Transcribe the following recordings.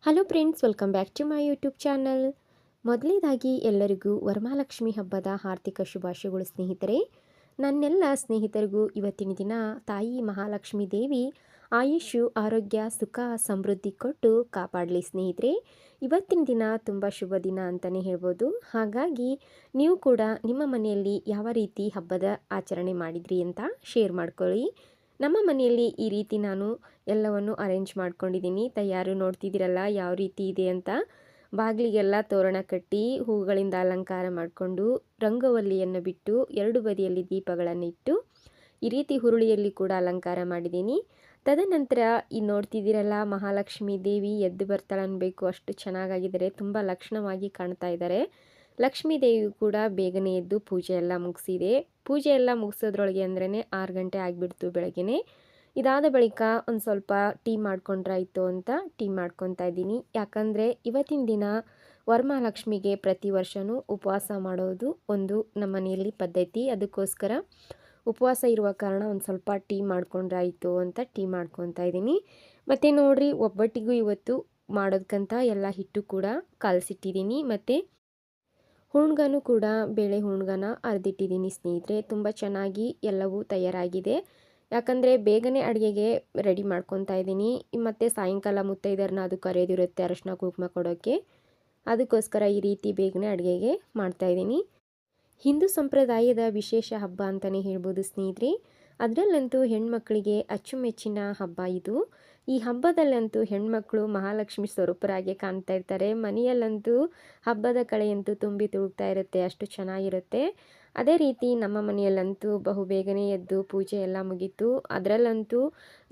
Hello friends, welcome back to my YouTube channel. ಮೊದಲನೇದಾಗಿ ಎಲ್ಲರಿಗೂ ವರಮಹಾಲಕ್ಷ್ಮಿ ಹಬ್ಬದ ಹಾರ್ದಿಕ ಶುಭಾಶಯಗಳು ಸ್ನೇಹಿತರೆ. ನನ್ನೆಲ್ಲ ಸ್ನೇಹಿತರಿಗೂ ಇವತ್ತಿನ ದಿನ ತಾಯಿ ಮಹಾಲಕ್ಷ್ಮಿ ದೇವಿ ಆಯುಷು, ಆರೋಗ್ಯ, ಸುಖ, ಸಮೃದ್ಧಿ ಕೊಟ್ಟು ಕಾಪಾಡಲಿ ಸ್ನೇಹಿತರೆ. ಇವತ್ತಿನ ದಿನ ತುಂಬ ಶುಭ ದಿನ ಅಂತಲೇ ಹೇಳ್ಬೋದು. ಹಾಗಾಗಿ ನೀವು ಕೂಡ ನಿಮ್ಮ ಮನೆಯಲ್ಲಿ ಯಾವ ರೀತಿ ಹಬ್ಬದ ಆಚರಣೆ ಮಾಡಿದ್ರಿ ಅಂತ ಶೇರ್ ಮಾಡ್ಕೊಳ್ಳಿ. ನಮ್ಮ ಮನೆಯಲ್ಲಿ ಈ ರೀತಿ ನಾನು ಎಲ್ಲವನ್ನು ಅರೇಂಜ್ ಮಾಡ್ಕೊಂಡಿದ್ದೀನಿ. ತಯಾರು ನೋಡ್ತಿದ್ದೀರಲ್ಲ ಯಾವ ರೀತಿ ಇದೆ ಅಂತ. ಬಾಗಿಲಿಗೆಲ್ಲ ತೋರಣ ಕಟ್ಟಿ ಹೂಗಳಿಂದ ಅಲಂಕಾರ ಮಾಡಿಕೊಂಡು ರಂಗೋವಲ್ಲಿಯನ್ನು ಬಿಟ್ಟು ಎರಡು ಬದಿಯಲ್ಲಿ ದೀಪಗಳನ್ನು ಇಟ್ಟು ಈ ರೀತಿ ಹುರುಳಿಯಲ್ಲಿ ಕೂಡ ಅಲಂಕಾರ ಮಾಡಿದ್ದೀನಿ. ತದನಂತರ ಈ ನೋಡ್ತಿದ್ದೀರಲ್ಲ ಮಹಾಲಕ್ಷ್ಮಿ ದೇವಿ ಎದ್ದು ಬರ್ತಾಳೆ ಅನ್ಬೇಕು, ಅಷ್ಟು ಚೆನ್ನಾಗಿದ್ದಾರೆ, ತುಂಬ ಲಕ್ಷಣವಾಗಿ ಕಾಣ್ತಾ ಇದ್ದಾರೆ. ಲಕ್ಷ್ಮೀ ದೇವಿಯು ಕೂಡ ಬೇಗನೆ ಎದ್ದು ಪೂಜೆ ಎಲ್ಲ ಮುಗಿಸಿದೆ. ಪೂಜೆ ಎಲ್ಲ ಮುಗಿಸೋದ್ರೊಳಗೆ ಅಂದ್ರೇ 6 ಗಂಟೆ ಆಗಿಬಿಡ್ತು ಬೆಳಗ್ಗೆನೆ. ಇದಾದ ಬಳಿಕ ಒಂದು ಸ್ವಲ್ಪ ಟೀ ಮಾಡ್ಕೊಂಡ್ರಾಯ್ತು ಅಂತ ಟೀ ಮಾಡ್ಕೊತಾ ಇದ್ದೀನಿ. ಯಾಕಂದರೆ ಇವತ್ತಿನ ದಿನ ವರಮಹಾಲಕ್ಷ್ಮಿಗೆ ಪ್ರತಿ ವರ್ಷವೂ ಉಪವಾಸ ಮಾಡೋದು ಒಂದು ನಮ್ಮ ಮನೆಯಲ್ಲಿ ಪದ್ಧತಿ. ಅದಕ್ಕೋಸ್ಕರ ಉಪವಾಸ ಇರುವ ಕಾರಣ ಒಂದು ಸ್ವಲ್ಪ ಟೀ ಮಾಡ್ಕೊಂಡ್ರಾಯ್ತು ಅಂತ ಟೀ ಮಾಡ್ಕೊತಾ ಇದ್ದೀನಿ. ಮತ್ತು ನೋಡಿರಿ, ಒಬ್ಬಟ್ಟಿಗೂ ಇವತ್ತು ಮಾಡೋದಕ್ಕಂತ ಎಲ್ಲ ಹಿಟ್ಟು ಕೂಡ ಕಲಸಿಟ್ಟಿದ್ದೀನಿ. ಮತ್ತು ಹೂಣ್ಗನೂ ಕೂಡ ಬೇಳೆ ಹೂಣ್ಗನ ಅರ್ದಿಟ್ಟಿದ್ದೀನಿ ಸ್ನೇಹಿತರೆ. ತುಂಬ ಚೆನ್ನಾಗಿ ಎಲ್ಲವೂ ತಯಾರಾಗಿದೆ. ಯಾಕಂದರೆ ಬೇಗನೆ ಅಡುಗೆಗೆ ರೆಡಿ ಮಾಡ್ಕೊತಾ ಇದ್ದೀನಿ. ಮತ್ತು ಸಾಯಂಕಾಲ ಮುತ್ತೈದೆಯರನ್ನ ಅದು ಕರೆಯೋದಿರುತ್ತೆ ಅರಶಿನ ಕುಂಕುಮ ಕೊಡೋಕ್ಕೆ. ಅದಕ್ಕೋಸ್ಕರ ಈ ರೀತಿ ಬೇಗನೆ ಅಡುಗೆಗೆ ಮಾಡ್ತಾಯಿದ್ದೀನಿ. ಹಿಂದೂ ಸಂಪ್ರದಾಯದ ವಿಶೇಷ ಹಬ್ಬ ಅಂತಲೇ ಹೇಳ್ಬೋದು ಸ್ನೇಹಿತರೆ. ಅದರಲ್ಲಂತೂ ಹೆಣ್ಮಕ್ಳಿಗೆ ಅಚ್ಚುಮೆಚ್ಚಿನ ಹಬ್ಬ ಇದು. ಈ ಹಬ್ಬದಲ್ಲಂತೂ ಹೆಣ್ಮಕ್ಳು ಮಹಾಲಕ್ಷ್ಮಿ ಸ್ವರೂಪರಾಗೆ ಕಾಣ್ತಾ ಇರ್ತಾರೆ. ಮನೆಯಲ್ಲಂತೂ ಹಬ್ಬದ ಕಳೆಯಂತೂ ತುಂಬಿ ತುಳುಕ್ತಾ ಇರುತ್ತೆ, ಅಷ್ಟು ಚೆನ್ನಾಗಿರುತ್ತೆ. ಅದೇ ರೀತಿ ನಮ್ಮ ಮನೆಯಲ್ಲಂತೂ ಬಹು ಬೇಗನೆ ಎದ್ದು ಪೂಜೆ ಎಲ್ಲ ಮುಗೀತು. ಅದರಲ್ಲಂತೂ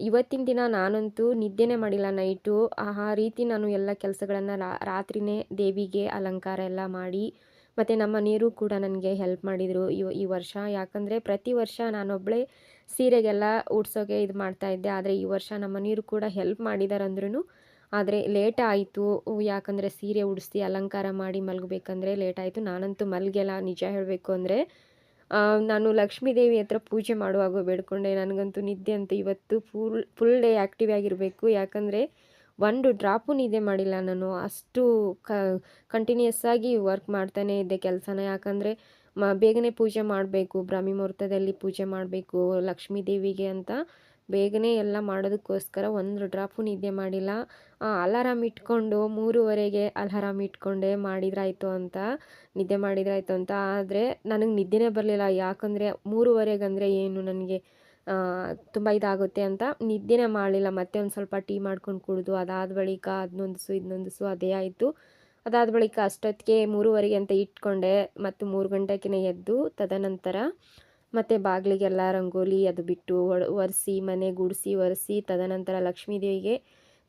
ಇವತ್ತಿನ ದಿನ ನಾನಂತೂ ನಿದ್ದೆನೇ ಮಾಡಿಲ್ಲ ನೈಟು. ಆ ರೀತಿ ನಾನು ಎಲ್ಲ ಕೆಲಸಗಳನ್ನು ರಾತ್ರಿಯೇ ದೇವಿಗೆ ಅಲಂಕಾರ ಎಲ್ಲ ಮಾಡಿ, ಮತ್ತು ನಮ್ಮ ಮನೆಯವರು ಕೂಡ ನನಗೆ ಹೆಲ್ಪ್ ಮಾಡಿದರು ಈ ವರ್ಷ. ಯಾಕಂದರೆ ಪ್ರತಿ ವರ್ಷ ನಾನೊಬ್ಬಳೇ ಸೀರೆಗೆಲ್ಲ ಉಡ್ಸೋಕೆ ಇದು ಮಾಡ್ತಾಯಿದ್ದೆ. ಆದರೆ ಈ ವರ್ಷ ನಮ್ಮ ಮನೆಯವರು ಕೂಡ ಹೆಲ್ಪ್ ಮಾಡಿದ್ದಾರೆ ಅಂದ್ರೂ. ಆದರೆ ಲೇಟ್ ಆಯಿತು, ಯಾಕಂದರೆ ಸೀರೆ ಉಡಿಸಿ ಅಲಂಕಾರ ಮಾಡಿ ಮಲಗಬೇಕಂದ್ರೆ ಲೇಟ್ ಆಯಿತು. ನಾನಂತೂ ಮಲಗೆಲ್ಲ, ನಿಜ ಹೇಳಬೇಕು ಅಂದರೆ ನಾನು ಲಕ್ಷ್ಮೀ ದೇವಿ ಹತ್ರ ಪೂಜೆ ಮಾಡುವಾಗ ಬೇಡ್ಕೊಂಡೆ. ನನಗಂತೂ ನಿದ್ದೆ ಅಂತೂ ಇವತ್ತು ಫುಲ್ ಡೇ ಆ್ಯಕ್ಟಿವ್ ಆಗಿರಬೇಕು. ಯಾಕಂದರೆ ಒಂದು ಡ್ರಾಪು ನಿದ್ದೆ ಮಾಡಿಲ್ಲ ನಾನು. ಅಷ್ಟು ಕಂಟಿನ್ಯೂಸ್ ಆಗಿ ವರ್ಕ್ ಮಾಡ್ತಾನೇ ಇದ್ದೆ ಕೆಲಸನ. ಯಾಕಂದರೆ ಬೇಗನೆ ಪೂಜೆ ಮಾಡಬೇಕು, ಬ್ರಾಹ್ಮಿ ಮುಹೂರ್ತದಲ್ಲಿ ಪೂಜೆ ಮಾಡಬೇಕು ಲಕ್ಷ್ಮೀ ದೇವಿಗೆ ಅಂತ ಬೇಗನೆ ಎಲ್ಲ ಮಾಡೋದಕ್ಕೋಸ್ಕರ ಒಂದು ಡ್ರಾಪು ನಿದ್ದೆ ಮಾಡಿಲ್ಲ. ಅಲಾರಾಮ್ ಇಟ್ಕೊಂಡು 3:30ಗೆ ಅಲಾರಾಮ್ ಇಟ್ಕೊಂಡೆ ಮಾಡಿದ್ರಾಯ್ತು ಅಂತ, ನಿದ್ದೆ ಮಾಡಿದ್ರಾಯ್ತು ಅಂತ. ಆದರೆ ನನಗೆ ನಿದ್ದೆನೇ ಬರಲಿಲ್ಲ. ಯಾಕಂದರೆ 3:30ಗಂದರೆ ಏನು ನನಗೆ ತುಂಬ ಇದಾಗುತ್ತೆ ಅಂತ ನಿದ್ದೆನೇ ಮಾಡಲಿಲ್ಲ. ಮತ್ತೆ ಒಂದು ಸ್ವಲ್ಪ ಟೀ ಮಾಡ್ಕೊಂಡು ಕುಡಿದು ಅದಾದ ಬಳಿಕ ಇದನ್ನೊಂದಿಸು ಅದೇ ಆಯಿತು. ಅದಾದ ಬಳಿಕ ಅಷ್ಟೊತ್ತಿಗೆ 3:30ಗೆ ಅಂತ ಇಟ್ಕೊಂಡೆ. ಮತ್ತು 3 ಗಂಟೆಗೆ ಎದ್ದು ತದನಂತರ ಮತ್ತು ಬಾಗಿಲಿಗೆಲ್ಲ ರಂಗೋಲಿ ಅದು ಬಿಟ್ಟು ಒರೆಸಿ, ಮನೆ ಗುಡಿಸಿ ಒರೆಸಿ, ತದನಂತರ ಲಕ್ಷ್ಮೀ ದೇವಿಗೆ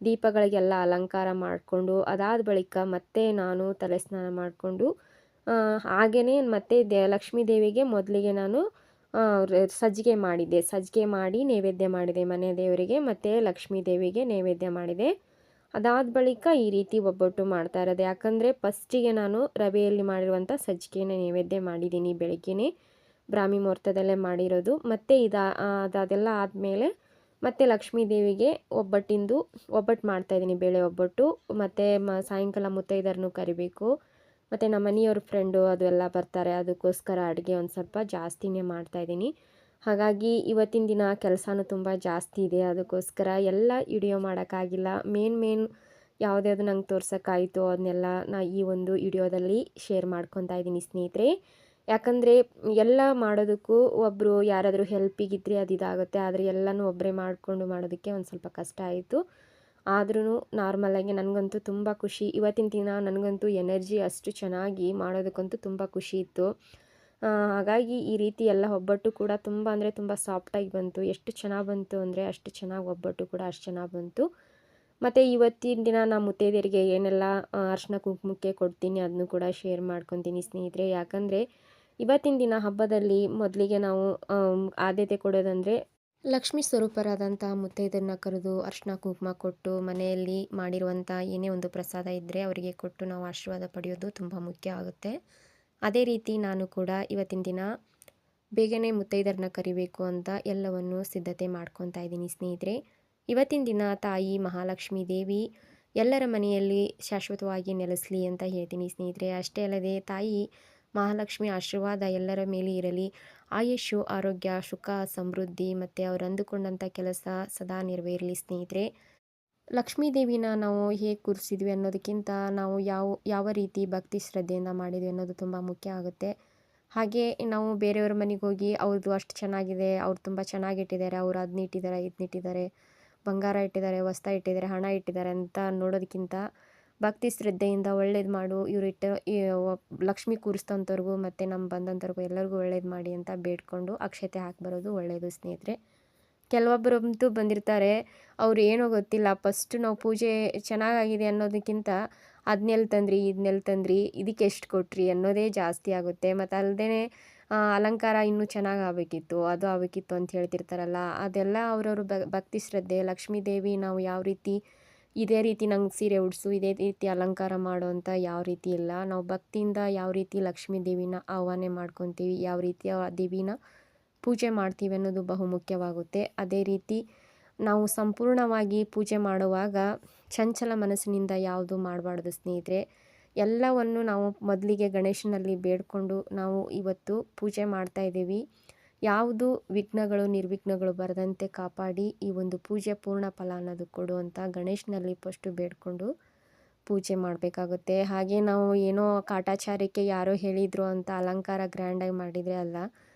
ದೀಪಗಳಿಗೆಲ್ಲ ಅಲಂಕಾರ ಮಾಡಿಕೊಂಡು ಅದಾದ ಬಳಿಕ ಮತ್ತೆ ನಾನು ತಲೆ ಸ್ನಾನ ಮಾಡಿಕೊಂಡು ಹಾಗೆಯೇ ಮತ್ತೆ ಲಕ್ಷ್ಮೀ ದೇವಿಗೆ ಮೊದಲಿಗೆ ನಾನು ಸಜ್ಜಿಗೆ ಮಾಡಿದ್ದೆ. ಸಜ್ಜಿಗೆ ಮಾಡಿ ನೈವೇದ್ಯ ಮಾಡಿದೆ ಮನೆ ದೇವರಿಗೆ, ಮತ್ತು ಲಕ್ಷ್ಮೀ ದೇವಿಗೆ ನೈವೇದ್ಯ ಮಾಡಿದೆ. ಅದಾದ ಬಳಿಕ ಈ ರೀತಿ ಒಬ್ಬಟ್ಟು ಮಾಡ್ತಾ ಇರೋದು. ಯಾಕಂದರೆ ಫಸ್ಟಿಗೆ ನಾನು ರವೆಯಲ್ಲಿ ಮಾಡಿರುವಂಥ ಸಜ್ಜಿಗೆನ ನೈವೇದ್ಯ ಮಾಡಿದ್ದೀನಿ ಬೆಳಗ್ಗೆನೇ, ಬ್ರಾಹ್ಮಿ ಮುಹೂರ್ತದಲ್ಲೇ ಮಾಡಿರೋದು. ಮತ್ತು ಅದೆಲ್ಲ ಆದಮೇಲೆ ಮತ್ತು ಲಕ್ಷ್ಮೀ ದೇವಿಗೆ ಒಬ್ಬಟ್ಟು ಮಾಡ್ತಾಯಿದ್ದೀನಿ, ಬೇಳೆ ಒಬ್ಬಟ್ಟು. ಮತ್ತು ಸಾಯಂಕಾಲ ಮುತ್ತೈದೆಯರನ್ನು ಕರಿಬೇಕು, ಮತ್ತು ನಮ್ಮ ಮನೆಯವ್ರ ಫ್ರೆಂಡು ಅದು ಎಲ್ಲ ಬರ್ತಾರೆ. ಅದಕ್ಕೋಸ್ಕರ ಅಡುಗೆ ಒಂದು ಸ್ವಲ್ಪ ಜಾಸ್ತಿನೇ ಮಾಡ್ತಾಯಿದ್ದೀನಿ. ಹಾಗಾಗಿ ಇವತ್ತಿನ ದಿನ ಕೆಲಸನೂ ತುಂಬ ಜಾಸ್ತಿ ಇದೆ. ಅದಕ್ಕೋಸ್ಕರ ಎಲ್ಲ ವಿಡಿಯೋ ಮಾಡೋಕ್ಕಾಗಿಲ್ಲ. ಮೇನ್ ಯಾವುದ್ಯಾವುದು ನಂಗೆ ತೋರ್ಸೋಕ್ಕಾಯಿತು ಅದನ್ನೆಲ್ಲ ಈ ಒಂದು ವಿಡಿಯೋದಲ್ಲಿ ಶೇರ್ ಮಾಡ್ಕೊತಾ ಇದ್ದೀನಿ ಸ್ನೇಹಿತರೆ. ಯಾಕಂದರೆ ಎಲ್ಲ ಮಾಡೋದಕ್ಕೂ ಒಬ್ಬರು ಯಾರಾದರೂ ಹೆಲ್ಪಿಗಿದ್ರೆ ಅದು ಇದಾಗುತ್ತೆ. ಆದರೆ ಎಲ್ಲನೂ ಒಬ್ಬರೇ ಮಾಡೋದಕ್ಕೆ ಒಂದು ಸ್ವಲ್ಪ ಕಷ್ಟ ಆಯಿತು. ಆದ್ರೂ ನಾರ್ಮಲಾಗಿ ನನಗಂತೂ ತುಂಬ ಖುಷಿ. ಇವತ್ತಿನ ದಿನ ನನಗಂತೂ ಎನರ್ಜಿ ಅಷ್ಟು ಚೆನ್ನಾಗಿ ಮಾಡೋದಕ್ಕಂತೂ ತುಂಬ ಖುಷಿ ಇತ್ತು. ಹಾಗಾಗಿ ಈ ರೀತಿ ಎಲ್ಲ ಒಬ್ಬಟ್ಟು ಕೂಡ ತುಂಬ ಅಂದರೆ ತುಂಬ ಸಾಫ್ಟಾಗಿ ಬಂತು. ಎಷ್ಟು ಚೆನ್ನಾಗಿ ಬಂತು ಅಂದರೆ ಅಷ್ಟು ಚೆನ್ನಾಗಿ, ಒಬ್ಬಟ್ಟು ಕೂಡ ಅಷ್ಟು ಚೆನ್ನಾಗಿ ಬಂತು. ಮತ್ತು ಇವತ್ತಿನ ದಿನ ನಾನು ಮುತ್ತೈದೆಯರಿಗೆ ಏನೆಲ್ಲ ಅರಿಶಿನ ಕುಂಕುಮಕ್ಕೆ ಕೊಡ್ತೀನಿ ಅದನ್ನು ಕೂಡ ಶೇರ್ ಮಾಡ್ಕೊತೀನಿ ಸ್ನೇಹಿತರೆ. ಯಾಕಂದರೆ ಇವತ್ತಿನ ದಿನ ಹಬ್ಬದಲ್ಲಿ ಮೊದಲಿಗೆ ನಾವು ಆದ್ಯತೆ ಕೊಡೋದಂದರೆ ಲಕ್ಷ್ಮೀ ಸ್ವರೂಪರಾದಂಥ ಮುತ್ತೈದೆಯರನ್ನ ಕರೆದು ಅರಿಶಿನ ಕುಂಕುಮ ಕೊಟ್ಟು, ಮನೆಯಲ್ಲಿ ಮಾಡಿರುವಂಥ ಏನೇ ಒಂದು ಪ್ರಸಾದ ಇದ್ದರೆ ಅವರಿಗೆ ಕೊಟ್ಟು ನಾವು ಆಶೀರ್ವಾದ ಪಡೆಯೋದು ತುಂಬ ಮುಖ್ಯ ಆಗುತ್ತೆ. ಅದೇ ರೀತಿ ನಾನು ಕೂಡ ಇವತ್ತಿನ ದಿನ ಬೇಗನೆ ಮುತ್ತೈದೆಯರನ್ನ ಕರಿಬೇಕು ಅಂತ ಎಲ್ಲವನ್ನು ಸಿದ್ಧತೆ ಮಾಡ್ಕೊತಾ ಇದ್ದೀನಿ ಸ್ನೇಹಿತರೆ. ಇವತ್ತಿನ ದಿನ ತಾಯಿ ಮಹಾಲಕ್ಷ್ಮೀ ದೇವಿ ಎಲ್ಲರ ಮನೆಯಲ್ಲಿ ಶಾಶ್ವತವಾಗಿ ನೆಲೆಸಲಿ ಅಂತ ಹೇಳ್ತೀನಿ ಸ್ನೇಹಿತರೆ. ಅಷ್ಟೇ ಅಲ್ಲದೆ ತಾಯಿ ಮಹಾಲಕ್ಷ್ಮಿ ಆಶೀರ್ವಾದ ಎಲ್ಲರ ಮೇಲೆ ಇರಲಿ. ಆಯುಷ್ಯು, ಆರೋಗ್ಯ, ಸುಖ, ಸಮೃದ್ಧಿ ಮತ್ತು ಅವರು ಅಂದುಕೊಂಡಂಥ ಕೆಲಸ ಸದಾ ನೆರವೇರಲಿ ಸ್ನೇಹಿತರೆ. ಲಕ್ಷ್ಮೀ ದೇವಿನ ನಾವು ಹೇಗೆ ಕೂರಿಸಿದ್ವಿ ಅನ್ನೋದಕ್ಕಿಂತ ನಾವು ಯಾವ ರೀತಿ ಭಕ್ತಿ ಶ್ರದ್ಧೆಯಿಂದ ಮಾಡಿದ್ವಿ ಅನ್ನೋದು ತುಂಬ ಮುಖ್ಯ ಆಗುತ್ತೆ. ಹಾಗೆ ನಾವು ಬೇರೆಯವ್ರ ಮನೆಗೆ ಹೋಗಿ ಅವ್ರದ್ದು ಅಷ್ಟು ಚೆನ್ನಾಗಿದೆ, ಅವ್ರು ತುಂಬ ಚೆನ್ನಾಗಿಟ್ಟಿದ್ದಾರೆ, ಅವ್ರು ಅದನ್ನ ಇಟ್ಟಿದ್ದಾರೆ, ಇದನ್ನ ಇಟ್ಟಿದ್ದಾರೆ, ಬಂಗಾರ ಇಟ್ಟಿದ್ದಾರೆ, ವಸ್ತ್ರ ಇಟ್ಟಿದ್ದಾರೆ, ಹಣ ಇಟ್ಟಿದ್ದಾರೆ ಅಂತ ನೋಡೋದಕ್ಕಿಂತ ಭಕ್ತಿ ಶ್ರದ್ಧೆಯಿಂದ ಒಳ್ಳೇದು ಮಾಡು, ಲಕ್ಷ್ಮಿ ಕೂರಿಸ್ತಂಥವ್ರಿಗೂ ಮತ್ತು ನಮ್ಮ ಬಂದಂಥವ್ರಿಗೂ ಎಲ್ಲರಿಗೂ ಒಳ್ಳೇದು ಮಾಡಿ ಅಂತ ಬೇಡ್ಕೊಂಡು ಅಕ್ಷತೆ ಹಾಕಿ ಬರೋದು ಒಳ್ಳೆಯದು ಸ್ನೇಹಿತರೆ. ಕೆಲವೊಬ್ಬರಂತೂ ಬಂದಿರ್ತಾರೆ, ಅವ್ರು ಏನೋ ಗೊತ್ತಿಲ್ಲ, ಫಸ್ಟ್ ನಾವು ಪೂಜೆ ಚೆನ್ನಾಗಾಗಿದೆ ಅನ್ನೋದಕ್ಕಿಂತ ಅದನ್ನೆಲ್ಲಿ ತಂದ್ರಿ, ಇದನ್ನೆಲ್ಲಿ ತಂದ್ರಿ, ಇದಕ್ಕೆ ಎಷ್ಟು ಕೊಟ್ರಿ ಅನ್ನೋದೇ ಜಾಸ್ತಿ ಆಗುತ್ತೆ. ಮತ್ತು ಅಲ್ಲದೆ ಅಲಂಕಾರ ಇನ್ನೂ ಚೆನ್ನಾಗಿ ಆಗಬೇಕಿತ್ತು, ಅದು ಆಗಬೇಕಿತ್ತು ಅಂತ ಹೇಳ್ತಿರ್ತಾರಲ್ಲ, ಅದೆಲ್ಲ ಅವ್ರವ್ರ ಭಕ್ತಿ ಶ್ರದ್ಧೆ. ಲಕ್ಷ್ಮೀ ದೇವಿ ನಾವು ಯಾವ ರೀತಿ ಇದೇ ರೀತಿ ನಂಗೆ ಸೀರೆ ಉಡಿಸು, ಇದೇ ರೀತಿ ಅಲಂಕಾರ ಮಾಡು ಅಂತ ಯಾವ ರೀತಿ ಇಲ್ಲ. ನಾವು ಭಕ್ತಿಯಿಂದ ಯಾವ ರೀತಿ ಲಕ್ಷ್ಮೀ ದೇವಿನ ಆಹ್ವಾನ ಮಾಡ್ಕೊತೀವಿ, ಯಾವ ರೀತಿ ಆ ದೇವಿನ ಪೂಜೆ ಮಾಡ್ತೀವಿ ಅನ್ನೋದು ಬಹುಮುಖ್ಯವಾಗುತ್ತೆ. ಅದೇ ರೀತಿ ನಾವು ಸಂಪೂರ್ಣವಾಗಿ ಪೂಜೆ ಮಾಡುವಾಗ ಚಂಚಲ ಮನಸ್ಸಿನಿಂದ ಯಾವುದು ಮಾಡಬಾರ್ದು ಸ್ನೇಹಿತರೆ. ಎಲ್ಲವನ್ನು ನಾವು ಮೊದಲಿಗೆ ಗಣೇಶನಲ್ಲಿ ಬೇಡಿಕೊಂಡು ನಾವು ಇವತ್ತು ಪೂಜೆ ಮಾಡ್ತಾಯಿದ್ದೀವಿ. ಯಾವುದು ವಿಘ್ನಗಳು ನಿರ್ವಿಘ್ನಗಳು ಬರದಂತೆ ಕಾಪಾಡಿ ಈ ಒಂದು ಪೂಜೆ ಪೂರ್ಣ ಫಲ ಅನ್ನೋದು ಕೊಡು ಅಂತ ಗಣೇಶನಲ್ಲಿ ಫಸ್ಟು ಬೇಡಿಕೊಂಡು ಪೂಜೆ ಮಾಡಬೇಕಾಗುತ್ತೆ. ಹಾಗೆ ನಾವು ಏನೋ ಕಾಟಾಚಾರಕ್ಕೆ ಯಾರೋ ಹೇಳಿದರು ಅಂತ ಅಲಂಕಾರ ಗ್ರ್ಯಾಂಡಾಗಿ ಮಾಡಿದರೆ ಅಲ್ಲ,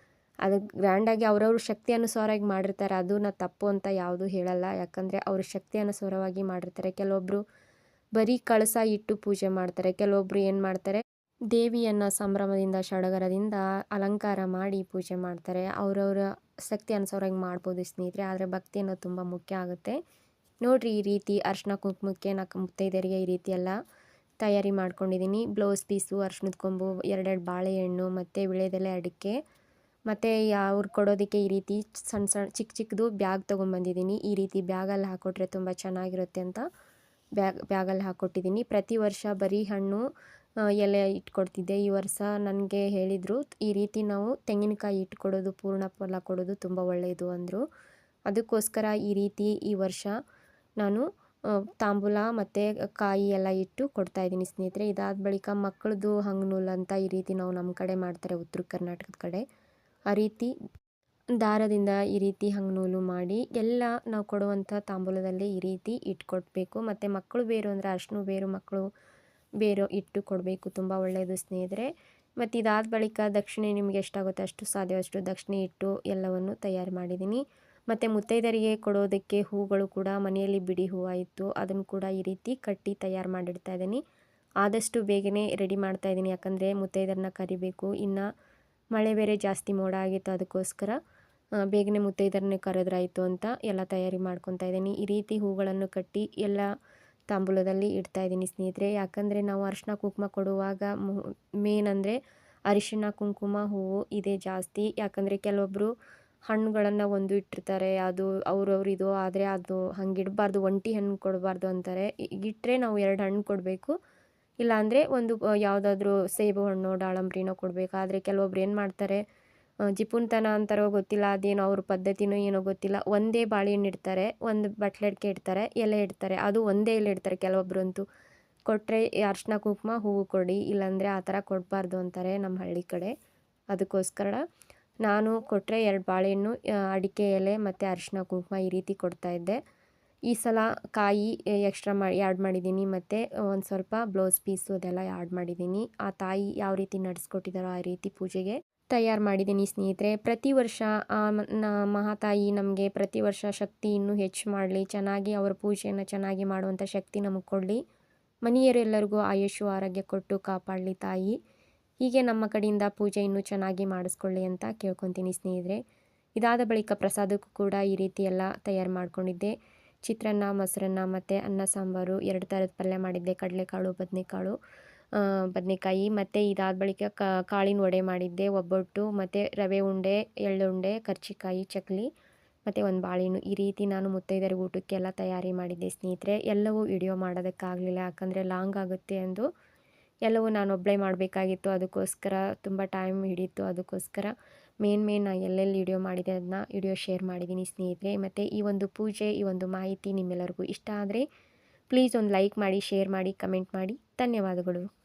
ಅದು ಗ್ರ್ಯಾಂಡಾಗಿ ಅವ್ರವ್ರ ಶಕ್ತಿ ಅನುಸಾರವಾಗಿ ಮಾಡಿರ್ತಾರೆ. ಅದು ತಪ್ಪು ಅಂತ ಯಾವುದೂ ಹೇಳಲ್ಲ, ಯಾಕಂದರೆ ಅವ್ರ ಶಕ್ತಿ ಅನುಸಾರವಾಗಿ ಮಾಡಿರ್ತಾರೆ. ಕೆಲವೊಬ್ಬರು ಬರೀ ಕಳಸ ಇಟ್ಟು ಪೂಜೆ ಮಾಡ್ತಾರೆ, ಕೆಲವೊಬ್ಬರು ಏನು ಮಾಡ್ತಾರೆ, ದೇವಿಯನ್ನು ಸಂಭ್ರಮದಿಂದ ಸಡಗರದಿಂದ ಅಲಂಕಾರ ಮಾಡಿ ಪೂಜೆ ಮಾಡ್ತಾರೆ. ಅವರವರ ಶಕ್ತಿ ಅನುಸಾರವಾಗಿ ಮಾಡ್ಬೋದು ಸ್ನೇಹಿತರೆ, ಆದರೆ ಭಕ್ತಿ ಅನ್ನೋದು ತುಂಬ ಮುಖ್ಯ ಆಗುತ್ತೆ. ನೋಡಿರಿ, ಈ ರೀತಿ ಅರ್ಶಿನ ಕುಂಕುಮಕ್ಕೆ ಮುತ್ತೈದೆಯರಿಗೆ ಈ ರೀತಿ ಎಲ್ಲ ತಯಾರಿ ಮಾಡ್ಕೊಂಡಿದ್ದೀನಿ. ಬ್ಲೌಸ್ ಪೀಸು, ಅರ್ಶಿನದ ಕೊಂಬು, 2 ಬಾಳೆಹಣ್ಣು ಮತ್ತು ವೀಳ್ಯದೆಲೆ, ಅಡಿಕೆ ಮತ್ತು ಅವ್ರು ಕೊಡೋದಕ್ಕೆ ಈ ರೀತಿ ಸಣ್ಣ ಸಣ್ಣ ಚಿಕ್ಕದು ಬ್ಯಾಗ್ ತೊಗೊಂಬಂದಿದ್ದೀನಿ. ಈ ರೀತಿ ಬ್ಯಾಗಲ್ಲಿ ಹಾಕ್ಕೊಟ್ರೆ ತುಂಬ ಚೆನ್ನಾಗಿರುತ್ತೆ ಅಂತ ಬ್ಯಾಗಲ್ಲಿ ಹಾಕ್ಕೊಟ್ಟಿದ್ದೀನಿ. ಪ್ರತಿ ವರ್ಷ ಬರೀ ಹಣ್ಣು ಎಲೆ ಇಟ್ಕೊಡ್ತಿದ್ದೆ. ಈ ವರ್ಷ ನನಗೆ ಹೇಳಿದರು, ಈ ರೀತಿ ನಾವು ತೆಂಗಿನಕಾಯಿ ಇಟ್ಕೊಡೋದು, ಪೂರ್ಣ ಫಲ ಕೊಡೋದು ತುಂಬ ಒಳ್ಳೆಯದು ಅಂದರು. ಅದಕ್ಕೋಸ್ಕರ ಈ ರೀತಿ ಈ ವರ್ಷ ನಾನು ತಾಂಬೂಲ ಮತ್ತು ಕಾಯಿ ಎಲ್ಲ ಇಟ್ಟು ಕೊಡ್ತಾಯಿದ್ದೀನಿ ಸ್ನೇಹಿತರೆ. ಇದಾದ ಬಳಿಕ ಮಕ್ಕಳದು ಹಂಗನೂಲು ಅಂತ ಈ ರೀತಿ ನಾವು ನಮ್ಮ ಕಡೆ ಮಾಡ್ತಾರೆ, ಉತ್ತರ ಕರ್ನಾಟಕದ ಕಡೆ. ಆ ರೀತಿ ದಾರದಿಂದ ಈ ರೀತಿ ಹಂಗನೂಲು ಮಾಡಿ ಎಲ್ಲ ನಾವು ಕೊಡುವಂಥ ತಾಂಬೂಲದಲ್ಲಿ ಈ ರೀತಿ ಇಟ್ಕೊಡ್ಬೇಕು. ಮತ್ತು ಮಕ್ಕಳು ಬೇರು ಅಂದರೆ ಅರ್ಶಿನ ಬೇರು, ಮಕ್ಕಳು ಬೇರು ಇಟ್ಟು ಕೊಡಬೇಕು, ತುಂಬ ಒಳ್ಳೆಯದು ಸ್ನೇಹಿತರೆ. ಮತ್ತು ಇದಾದ ಬಳಿಕ ದಕ್ಷಿಣೆ ನಿಮಗೆ ಎಷ್ಟಾಗುತ್ತೆ ಅಷ್ಟು ಸಾಧ್ಯವಷ್ಟು ದಕ್ಷಿಣೆ ಇಟ್ಟು ಎಲ್ಲವನ್ನು ತಯಾರು ಮಾಡಿದ್ದೀನಿ. ಮತ್ತು ಮುತ್ತೈದರಿಗೆ ಕೊಡೋದಕ್ಕೆ ಹೂಗಳು ಕೂಡ ಮನೆಯಲ್ಲಿ ಬಿಡಿ ಹೂವು ಇತ್ತು, ಅದನ್ನು ಕೂಡ ಈ ರೀತಿ ಕಟ್ಟಿ ತಯಾರು ಮಾಡಿಡ್ತಾ ಇದ್ದೀನಿ. ಆದಷ್ಟು ಬೇಗನೆ ರೆಡಿ ಮಾಡ್ತಾಯಿದ್ದೀನಿ, ಯಾಕಂದರೆ ಮುತ್ತೈದರನ್ನ ಕರಿಬೇಕು. ಇನ್ನು ಮಳೆ ಬೇರೆ ಜಾಸ್ತಿ ಮೋಡ ಆಗಿತ್ತು, ಅದಕ್ಕೋಸ್ಕರ ಬೇಗನೆ ಮುತ್ತೈದರನ್ನೇ ಕರೆದ್ರಾಯಿತು ಅಂತ ಎಲ್ಲ ತಯಾರಿ ಮಾಡ್ಕೊತಾ ಇದ್ದೀನಿ. ಈ ರೀತಿ ಹೂಗಳನ್ನು ಕಟ್ಟಿ ಎಲ್ಲ ತಾಂಬೂಲದಲ್ಲಿ ಇಡ್ತಾಯಿದ್ದೀನಿ ಸ್ನೇಹಿತರೆ. ಯಾಕಂದರೆ ನಾವು ಅರಿಶಿನ ಕುಂಕುಮ ಕೊಡುವಾಗ ಮೇನ್ ಅಂದರೆ ಅರಿಶಿನ ಕುಂಕುಮ ಹೂವು ಇದೇ ಜಾಸ್ತಿ. ಯಾಕಂದರೆ ಕೆಲವೊಬ್ಬರು ಹಣ್ಣುಗಳನ್ನು ಒಂದು ಇಟ್ಟಿರ್ತಾರೆ, ಅದು ಇದು ಆದರೆ ಅದು ಹಂಗೆ ಇಡಬಾರ್ದು, ಒಂಟಿ ಹಣ್ಣು ಕೊಡಬಾರ್ದು ಅಂತಾರೆ. ಇಟ್ಟರೆ ನಾವು 2 ಹಣ್ಣು ಕೊಡಬೇಕು, ಇಲ್ಲಾಂದರೆ ಒಂದು ಯಾವುದಾದ್ರೂ ಸೇಬು ಹಣ್ಣು, ದಾಳಂಬ್ರಿನೋ ಕೊಡಬೇಕು. ಆದರೆ ಕೆಲವೊಬ್ರು ಏನು ಮಾಡ್ತಾರೆ, ಜಿಪುನ್ತನ ಅಂತಾರೋ ಗೊತ್ತಿಲ್ಲ, ಅದೇನೋ ಅವ್ರ ಪದ್ಧತಿನೋ ಏನೋ ಗೊತ್ತಿಲ್ಲ, ಒಂದೇ ಬಾಳೆಹಣ್ಣು ಇಡ್ತಾರೆ, ಒಂದು ಬಟ್ಲಡಿಕೆ ಇಡ್ತಾರೆ, ಎಲೆ ಇಡ್ತಾರೆ, ಅದು ಒಂದೇ ಎಲೆ ಇಡ್ತಾರೆ. ಕೆಲವೊಬ್ಬರಂತೂ ಕೊಟ್ಟರೆ ಅರಿಶಿನ ಕುಂಕುಮ ಹೂವು ಕೊಡಿ, ಇಲ್ಲಾಂದರೆ ಆ ಥರ ಕೊಡಬಾರ್ದು ಅಂತಾರೆ ನಮ್ಮ ಹಳ್ಳಿ ಕಡೆ. ಅದಕ್ಕೋಸ್ಕರ ನಾನು ಕೊಟ್ಟರೆ 2 ಬಾಳೆಹಣ್ಣು, ಅಡಿಕೆ ಎಲೆ ಮತ್ತು ಅರಿಶಿನ ಕುಂಕುಮ ಈ ರೀತಿ ಕೊಡ್ತಾಯಿದ್ದೆ. ಈ ಸಲ ಕಾಯಿ ಎಕ್ಸ್ಟ್ರಾ ಆ್ಯಡ್ ಮಾಡಿದ್ದೀನಿ, ಮತ್ತು ಒಂದು ಸ್ವಲ್ಪ ಬ್ಲೌಸ್ ಪೀಸು ಅದೆಲ್ಲ ಆ್ಯಡ್ ಮಾಡಿದ್ದೀನಿ. ಆ ತಾಯಿ ಯಾವ ರೀತಿ ನಡೆಸ್ಕೊಟ್ಟಿದ್ದಾರೋ ಆ ರೀತಿ ಪೂಜೆಗೆ ತಯಾರು ಮಾಡಿದ್ದೀನಿ ಸ್ನೇಹಿತರೆ. ಪ್ರತಿ ವರ್ಷ ಮಹಾತಾಯಿ ನಮಗೆ ಪ್ರತಿ ವರ್ಷ ಶಕ್ತಿ ಇನ್ನೂ ಹೆಚ್ಚು ಮಾಡಲಿ, ಚೆನ್ನಾಗಿ ಅವರ ಪೂಜೆಯನ್ನು ಚೆನ್ನಾಗಿ ಮಾಡುವಂಥ ಶಕ್ತಿ ನಮಗೆ ಕೊಡಲಿ, ಮನೆಯವರೆಲ್ಲರಿಗೂ ಆಯುಷು ಆರೋಗ್ಯ ಕೊಟ್ಟು ಕಾಪಾಡಲಿ ತಾಯಿ. ಹೀಗೆ ನಮ್ಮ ಕಡೆಯಿಂದ ಪೂಜೆ ಇನ್ನೂ ಚೆನ್ನಾಗಿ ಮಾಡಿಸ್ಕೊಳ್ಳಿ ಅಂತ ಕೇಳ್ಕೊತೀನಿ ಸ್ನೇಹಿತರೆ. ಇದಾದ ಬಳಿಕ ಪ್ರಸಾದಕ್ಕೂ ಕೂಡ ಈ ರೀತಿ ಎಲ್ಲ ತಯಾರು ಮಾಡ್ಕೊಂಡಿದ್ದೆ. ಚಿತ್ರಾನ್ನ, ಮೊಸರನ್ನ ಮತ್ತು ಅನ್ನ ಸಾಂಬಾರು, 2 ಥರದ ಪಲ್ಯ ಮಾಡಿದ್ದೆ, ಕಡಲೆಕಾಳು, ಬದನೆಕಾಯಿ. ಮತ್ತು ಇದಾದ ಬಳಿಕ ಕಾಳಿನ ವಡೆ ಮಾಡಿದ್ದೆ, ಒಬ್ಬಟ್ಟು ಮತ್ತು ರವೆ ಉಂಡೆ, ಎಳ್ಳುಂಡೆ, ಕರ್ಜಿಕಾಯಿ, ಚಕ್ಲಿ ಮತ್ತು ಒಂದು ಬಾಳೆಹಣ್ಣು. ಈ ರೀತಿ ನಾನು ಮುತ್ತೈದೆಯರ ಊಟಕ್ಕೆಲ್ಲ ತಯಾರಿ ಮಾಡಿದ್ದೆ ಸ್ನೇಹಿತರೆ. ಎಲ್ಲವೂ ವಿಡಿಯೋ ಮಾಡೋದಕ್ಕಾಗಲಿಲ್ಲ, ಯಾಕಂದರೆ ಲಾಂಗ್ ಆಗುತ್ತೆ ಎಂದು ಎಲ್ಲವೂ ನಾನು ಒಬ್ಬಳೇ ಮಾಡಬೇಕಾಗಿತ್ತು. ಅದಕ್ಕೋಸ್ಕರ ತುಂಬ ಟೈಮ್ ಹಿಡಿಯಿತು. ಅದಕ್ಕೋಸ್ಕರ ಮೇನ್ ಎಲ್ಲೆಲ್ಲಿ ವಿಡಿಯೋ ಮಾಡಿದೆ ಅದನ್ನ ವಿಡಿಯೋ ಶೇರ್ ಮಾಡಿದ್ದೀನಿ ಸ್ನೇಹಿತರೆ. ಮತ್ತು ಈ ಒಂದು ಪೂಜೆ, ಈ ಒಂದು ಮಾಹಿತಿ ನಿಮ್ಮೆಲ್ಲರಿಗೂ ಇಷ್ಟ ಆದರೆ ಪ್ಲೀಸ್ ಒಂದು ಲೈಕ್ ಮಾಡಿ, ಶೇರ್ ಮಾಡಿ, ಕಮೆಂಟ್ ಮಾಡಿ. ಧನ್ಯವಾದಗಳು.